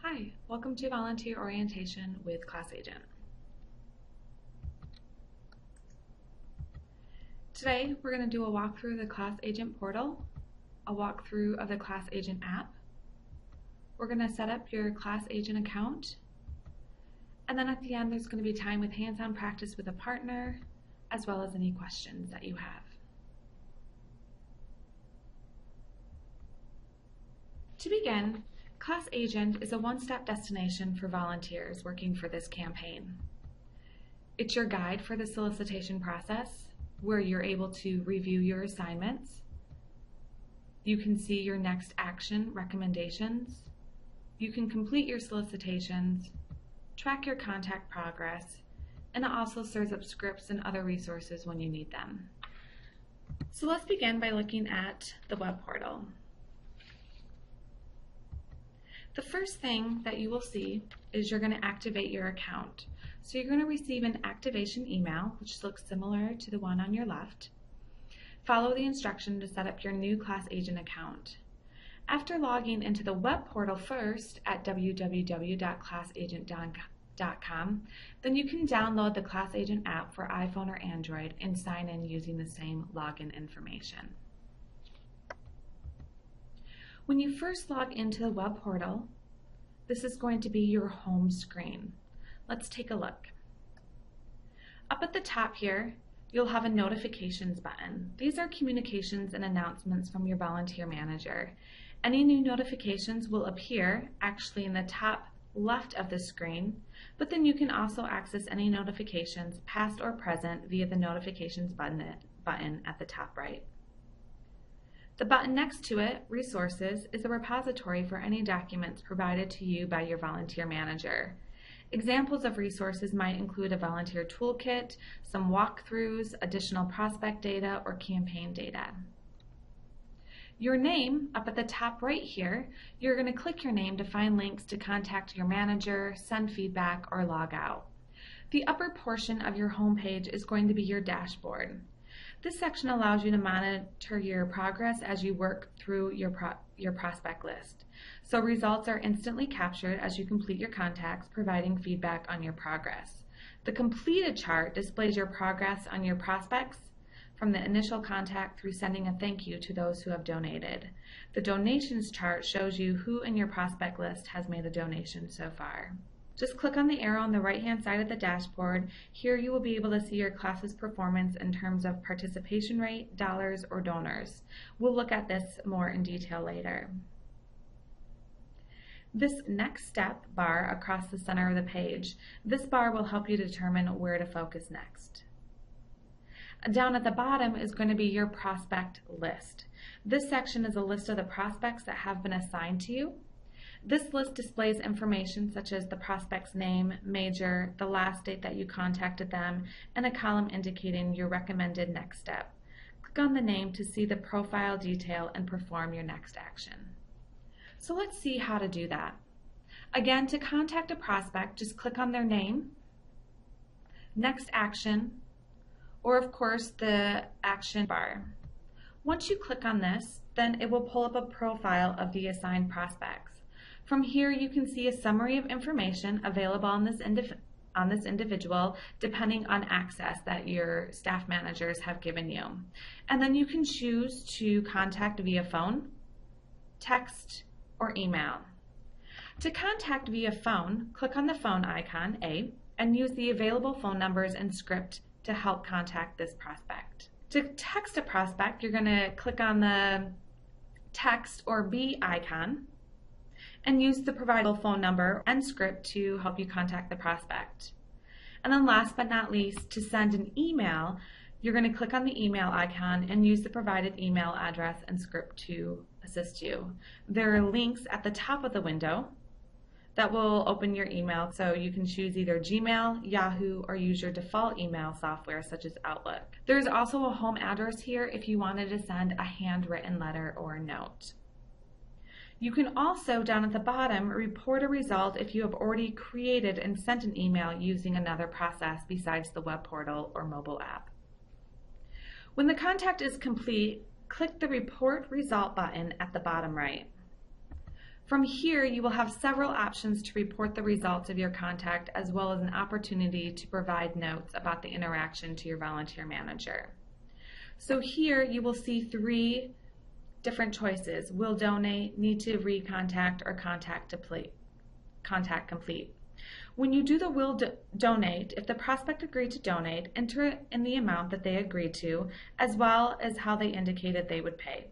Hi, welcome to Volunteer Orientation with ClassAgent. Today we're going to do a walkthrough of the ClassAgent portal, a walkthrough of the ClassAgent app. We're going to set up your ClassAgent account, and then at the end there's going to be time with hands-on practice with a partner, as well as any questions that you have. To begin, ClassAgent is a one-stop destination for volunteers working for this campaign. It's your guide for the solicitation process, where you're able to review your assignments. You can see your next action recommendations. You can complete your solicitations, track your contact progress, and it also serves up scripts and other resources when you need them. So let's begin by looking at the web portal. The first thing that you will see is you're going to activate your account. So you're going to receive an activation email, which looks similar to the one on your left. Follow the instruction to set up your new ClassAgent account. After logging into the web portal first at www.classagent.com, then you can download the ClassAgent app for iPhone or Android and sign in using the same login information. When you first log into the web portal, this is going to be your home screen. Let's take a look. Up at the top here, you'll have a notifications button. These are communications and announcements from your volunteer manager. Any new notifications will appear actually in the top left of the screen, but then you can also access any notifications, past or present, via the notifications button at the top right. The button next to it, Resources, is a repository for any documents provided to you by your volunteer manager. Examples of resources might include a volunteer toolkit, some walkthroughs, additional prospect data, or campaign data. Your name, up at the top right here, you're going to click your name to find links to contact your manager, send feedback, or log out. The upper portion of your home page is going to be your dashboard. This section allows you to monitor your progress as you work through your prospect list. So results are instantly captured as you complete your contacts, providing feedback on your progress. The completed chart displays your progress on your prospects from the initial contact through sending a thank you to those who have donated. The donations chart shows you who in your prospect list has made a donation so far. Just click on the arrow on the right-hand side of the dashboard. Here you will be able to see your class's performance in terms of participation rate, dollars, or donors. We'll look at this more in detail later. This next step bar across the center of the page, this bar will help you determine where to focus next. Down at the bottom is going to be your prospect list. This section is a list of the prospects that have been assigned to you. This list displays information such as the prospect's name, major, the last date that you contacted them, and a column indicating your recommended next step. Click on the name to see the profile detail and perform your next action. So let's see how to do that. Again, to contact a prospect, just click on their name, next action, or of course the action bar. Once you click on this, then it will pull up a profile of the assigned prospects. From here, you can see a summary of information available on this individual depending on access that your staff managers have given you. And then you can choose to contact via phone, text, or email. To contact via phone, click on the phone icon, A, and use the available phone numbers and script to help contact this prospect. To text a prospect, you're going to click on the text or B icon and use the provided phone number and script to help you contact the prospect. And then last but not least, to send an email, you're going to click on the email icon and use the provided email address and script to assist you. There are links at the top of the window that will open your email, so you can choose either Gmail, Yahoo, or use your default email software such as Outlook. There's also a home address here if you wanted to send a handwritten letter or a note. You can also, down at the bottom, report a result if you have already created and sent an email using another process besides the web portal or mobile app. When the contact is complete, click the Report Result button at the bottom right. From here, you will have several options to report the results of your contact, as well as an opportunity to provide notes about the interaction to your volunteer manager. So here you will see 3 different choices: will donate, need to recontact, or contact complete. When you do the will donate, if the prospect agreed to donate, enter in the amount that they agreed to, as well as how they indicated they would pay.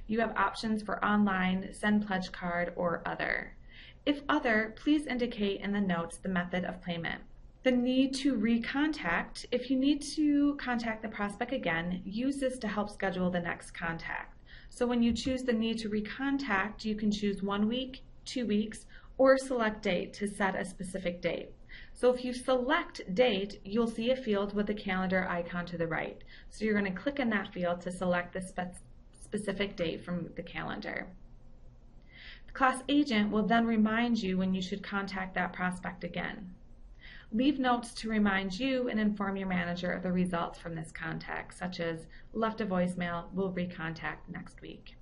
You have options for online, send pledge card, or other. If other, please indicate in the notes the method of payment. The need to recontact: if you need to contact the prospect again, use this to help schedule the next contact. So when you choose the need to recontact, you can choose 1 week, 2 weeks, or select date to set a specific date. So if you select date, you'll see a field with a calendar icon to the right. So you're going to click in that field to select the specific date from the calendar. The ClassAgent will then remind you when you should contact that prospect again. Leave notes to remind you and inform your manager of the results from this contact, such as left a voicemail, will recontact next week.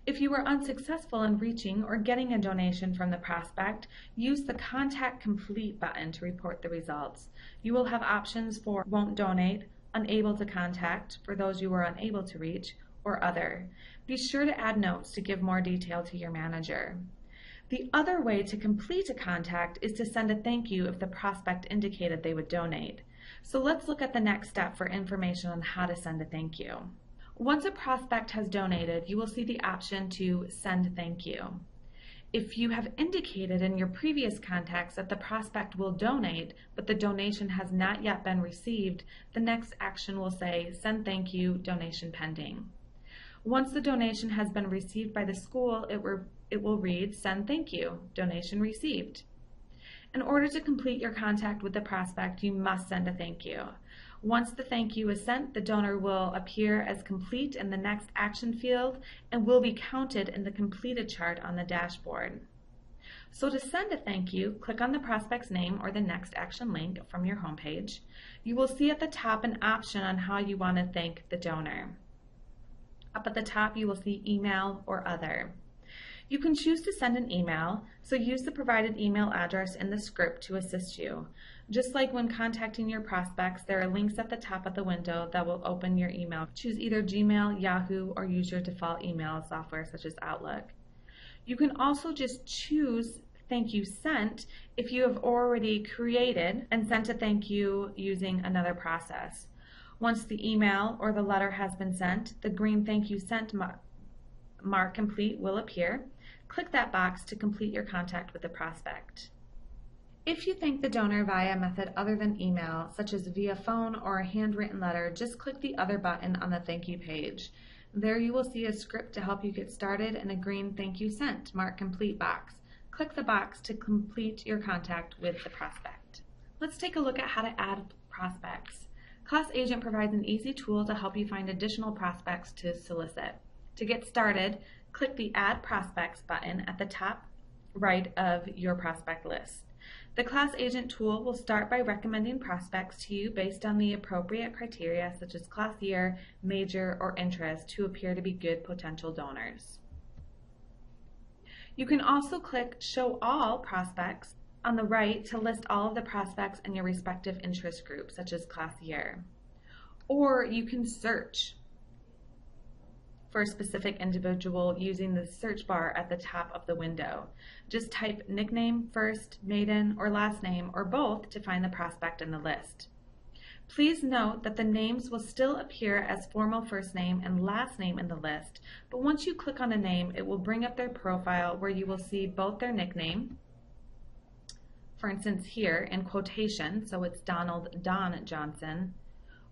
If you were unsuccessful in reaching or getting a donation from the prospect, use the Contact Complete button to report the results. You will have options for won't donate, unable to contact for those you were unable to reach, or other. Be sure to add notes to give more detail to your manager. The other way to complete a contact is to send a thank you if the prospect indicated they would donate. So let's look at the next step for information on how to send a thank you. Once a prospect has donated, you will see the option to send thank you. If you have indicated in your previous contacts that the prospect will donate, but the donation has not yet been received, the next action will say send thank you, donation pending. Once the donation has been received by the school, it will read send thank you, donation received. In order to complete your contact with the prospect, you must send a thank you. Once the thank you is sent, the donor will appear as complete in the next action field and will be counted in the completed chart on the dashboard. So to send a thank you, click on the prospect's name or the next action link from your homepage. You will see at the top an option on how you want to thank the donor. Up at the top, you will see email or other. You can choose to send an email, so use the provided email address in the script to assist you. Just like when contacting your prospects, there are links at the top of the window that will open your email. Choose either Gmail, Yahoo, or use your default email software such as Outlook. You can also just choose thank you sent if you have already created and sent a thank you using another process. Once the email or the letter has been sent, the green thank you sent mark complete will appear. Click that box to complete your contact with the prospect. If you thank the donor via a method other than email, such as via phone or a handwritten letter, just click the other button on the thank you page. There you will see a script to help you get started and a green thank you sent mark complete box. Click the box to complete your contact with the prospect. Let's take a look at how to add prospects. ClassAgent provides an easy tool to help you find additional prospects to solicit. To get started, click the Add Prospects button at the top right of your prospect list. The ClassAgent tool will start by recommending prospects to you based on the appropriate criteria such as class year, major, or interest who appear to be good potential donors. You can also click Show All Prospects on the right to list all of the prospects in your respective interest group, such as class year. Or you can search for a specific individual using the search bar at the top of the window. Just type nickname, first, maiden, or last name, or both to find the prospect in the list. Please note that the names will still appear as formal first name and last name in the list, but once you click on a name, it will bring up their profile where you will see both their nickname, for instance here in quotation, so it's Donald Don Johnson,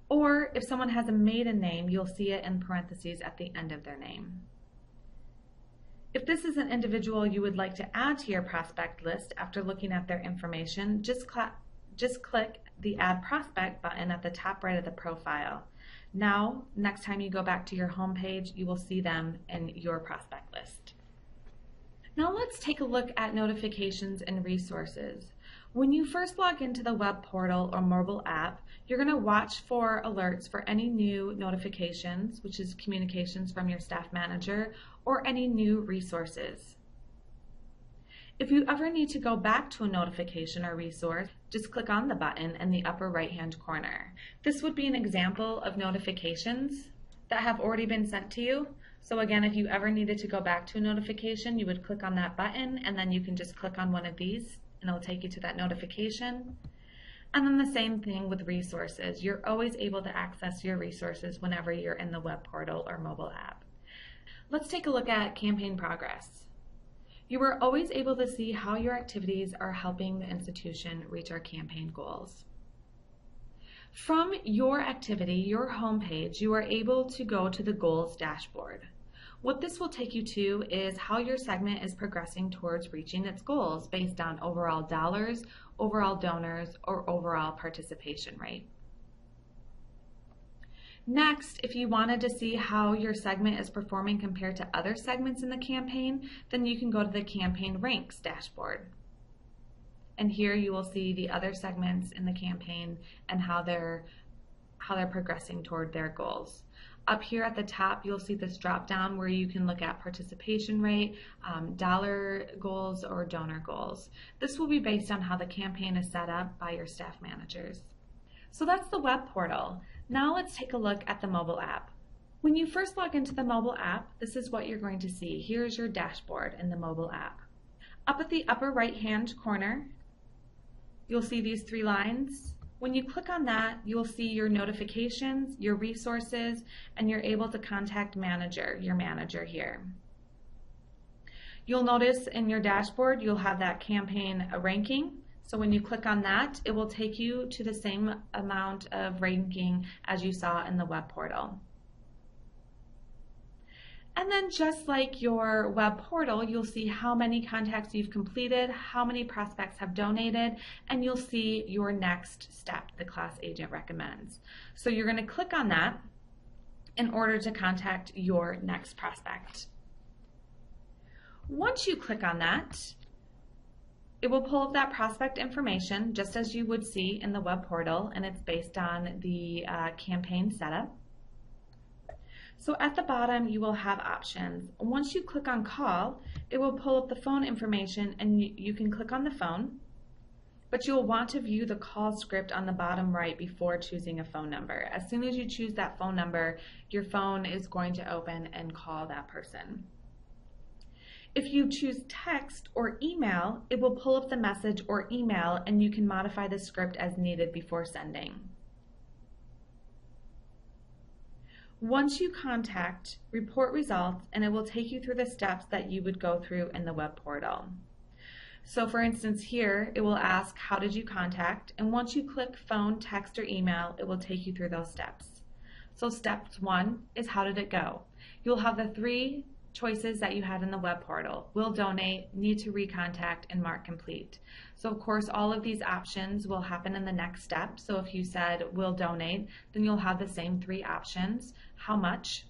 or if someone has a maiden name, you'll see it in parentheses at the end of their name. If this is an individual you would like to add to your prospect list after looking at their information, just click the Add Prospect button at the top right of the profile. Now, next time you go back to your home page, you will see them in your prospect list. Now let's take a look at notifications and resources. When you first log into the web portal or mobile app, you're going to watch for alerts for any new notifications, which is communications from your staff manager, or any new resources. If you ever need to go back to a notification or resource, just click on the button in the upper right-hand corner. This would be an example of notifications that have already been sent to you. So again, if you ever needed to go back to a notification, you would click on that button, and then you can just click on one of these and it'll take you to that notification. And then the same thing with resources. You're always able to access your resources whenever you're in the web portal or mobile app. Let's take a look at campaign progress. You are always able to see how your activities are helping the institution reach our campaign goals. From your activity, your homepage, you are able to go to the goals dashboard. What this will take you to is how your segment is progressing towards reaching its goals based on overall dollars, overall donors, or overall participation rate. Next, if you wanted to see how your segment is performing compared to other segments in the campaign, then you can go to the campaign ranks dashboard. And here you will see the other segments in the campaign and how they're progressing toward their goals. Up here at the top, you'll see this drop down where you can look at participation rate, dollar goals, or donor goals. This will be based on how the campaign is set up by your staff managers. So that's the web portal. Now let's take a look at the mobile app. When you first log into the mobile app, this is what you're going to see. Here's your dashboard in the mobile app. Up at the upper right-hand corner, you'll see these three lines. When you click on that, you'll see your notifications, your resources, and you're able to contact your manager here. You'll notice in your dashboard, you'll have that campaign ranking. So when you click on that, it will take you to the same amount of ranking as you saw in the web portal. And then just like your web portal, you'll see how many contacts you've completed, how many prospects have donated, and you'll see your next step the ClassAgent recommends. So you're going to click on that in order to contact your next prospect. Once you click on that, it will pull up that prospect information just as you would see in the web portal, and it's based on the campaign setup. So at the bottom, you will have options. Once you click on call, it will pull up the phone information and you can click on the phone, but you'll want to view the call script on the bottom right before choosing a phone number. As soon as you choose that phone number, your phone is going to open and call that person. If you choose text or email, it will pull up the message or email and you can modify the script as needed before sending. Once you contact, report results, and it will take you through the steps that you would go through in the web portal. So for instance here, it will ask, how did you contact? And once you click phone, text, or email, it will take you through those steps. So step 1 is how did it go? You'll have the 3 choices that you had in the web portal: will donate, need to recontact, and mark complete. So of course all of these options will happen in the next step. So if you said will donate, then you'll have the same 3 options. How much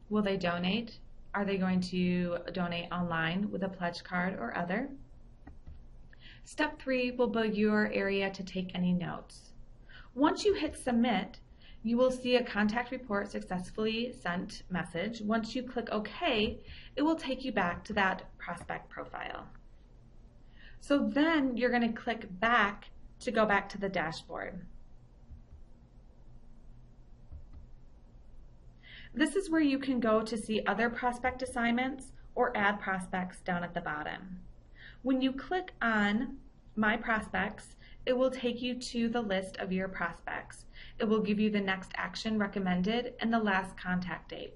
will they donate? Are they going to donate online with a pledge card or other? Step 3 will be your area to take any notes. Once you hit submit, you will see a contact report successfully sent message. Once you click OK, it will take you back to that prospect profile. So then you're going to click back to go back to the dashboard. This is where you can go to see other prospect assignments or add prospects down at the bottom. When you click on My Prospects, it will take you to the list of your prospects. It will give you the next action recommended and the last contact date.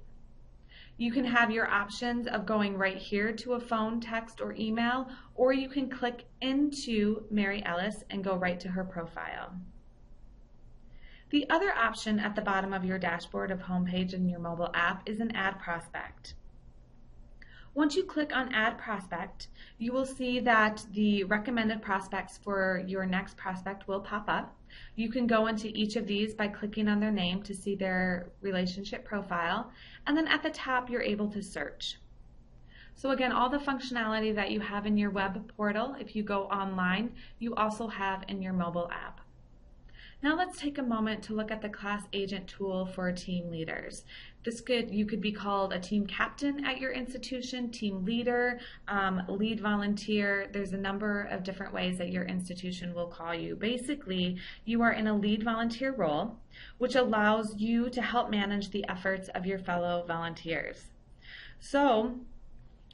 You can have your options of going right here to a phone, text, or email, or you can click into Mary Ellis and go right to her profile. The other option at the bottom of your dashboard of homepage in your mobile app is an Add Prospect. Once you click on Add Prospect, you will see that the recommended prospects for your next prospect will pop up. You can go into each of these by clicking on their name to see their relationship profile, and then at the top you're able to search. So again, all the functionality that you have in your web portal, if you go online, you also have in your mobile app. Now let's take a moment to look at the ClassAgent tool for team leaders. You could be called a team captain at your institution, team leader, lead volunteer. There's a number of different ways that your institution will call you. Basically, you are in a lead volunteer role, which allows you to help manage the efforts of your fellow volunteers. So,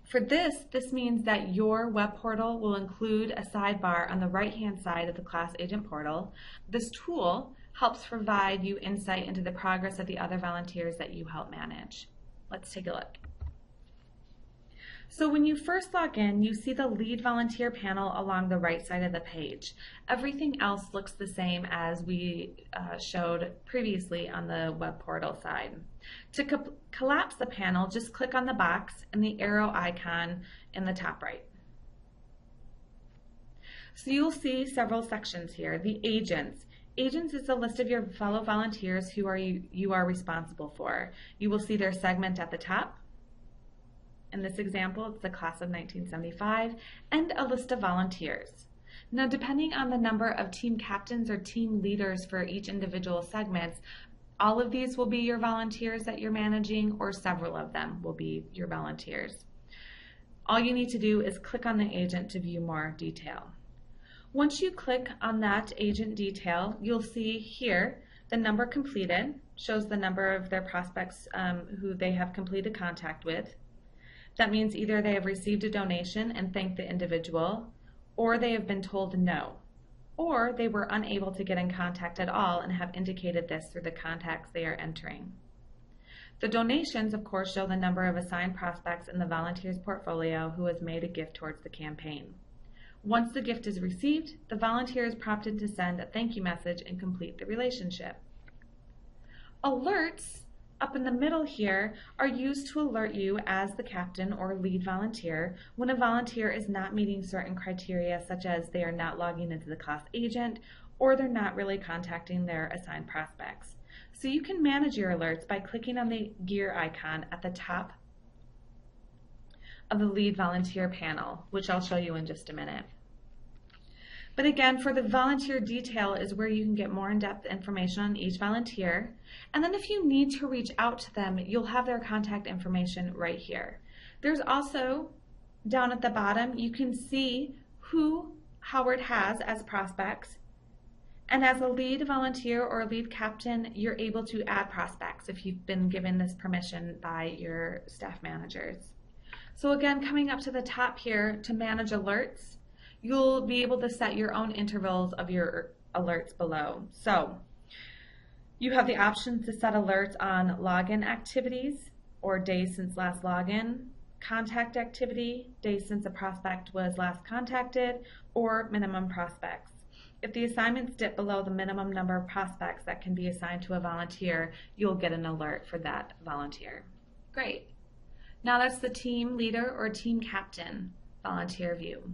for this means that your web portal will include a sidebar on the right-hand side of the ClassAgent portal. This tool helps provide you insight into the progress of the other volunteers that you help manage. Let's take a look. So when you first log in, you see the lead volunteer panel along the right side of the page. Everything else looks the same as we showed previously on the web portal side. To collapse the panel, just click on the box and the arrow icon in the top right. So you'll see several sections here. The agents. Agents is a list of your fellow volunteers who you are responsible for. You will see their segment at the top. In this example, it's the class of 1975, and a list of volunteers. Now, depending on the number of team captains or team leaders for each individual segments, all of these will be your volunteers that you're managing, or several of them will be your volunteers. All you need to do is click on the agent to view more detail. Once you click on that agent detail, you'll see here the number completed, shows the number of their prospects who they have completed contact with. That means either they have received a donation and thanked the individual, or they have been told no, or they were unable to get in contact at all and have indicated this through the contacts they are entering. The donations, of course, show the number of assigned prospects in the volunteer's portfolio who has made a gift towards the campaign. Once the gift is received, the volunteer is prompted to send a thank you message and complete the relationship. Alerts up in the middle here are used to alert you as the captain or lead volunteer when a volunteer is not meeting certain criteria, such as they are not logging into the ClassAgent or they're not really contacting their assigned prospects. So you can manage your alerts by clicking on the gear icon at the top of the lead volunteer panel, which I'll show you in just a minute. But again, for the volunteer detail is where you can get more in-depth information on each volunteer. And then if you need to reach out to them, you'll have their contact information right here. There's also, down at the bottom, you can see who Howard has as prospects. And as a lead volunteer or lead captain, you're able to add prospects if you've been given this permission by your staff managers. So again, coming up to the top here, to manage alerts, you'll be able to set your own intervals of your alerts below. So you have the option to set alerts on login activities or days since last login, contact activity, days since a prospect was last contacted, or minimum prospects. If the assignments dip below the minimum number of prospects that can be assigned to a volunteer, you'll get an alert for that volunteer. Great. Now that's the team leader or team captain volunteer view.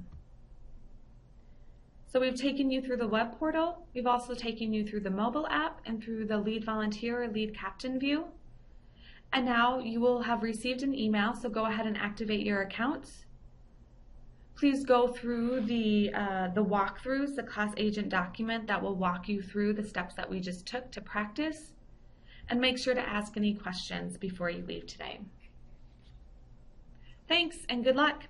So we've taken you through the web portal, we've also taken you through the mobile app and through the lead volunteer or lead captain view. And now you will have received an email, so go ahead and activate your accounts. Please go through the walkthroughs, the ClassAgent document that will walk you through the steps that we just took to practice, and make sure to ask any questions before you leave today. Thanks and good luck.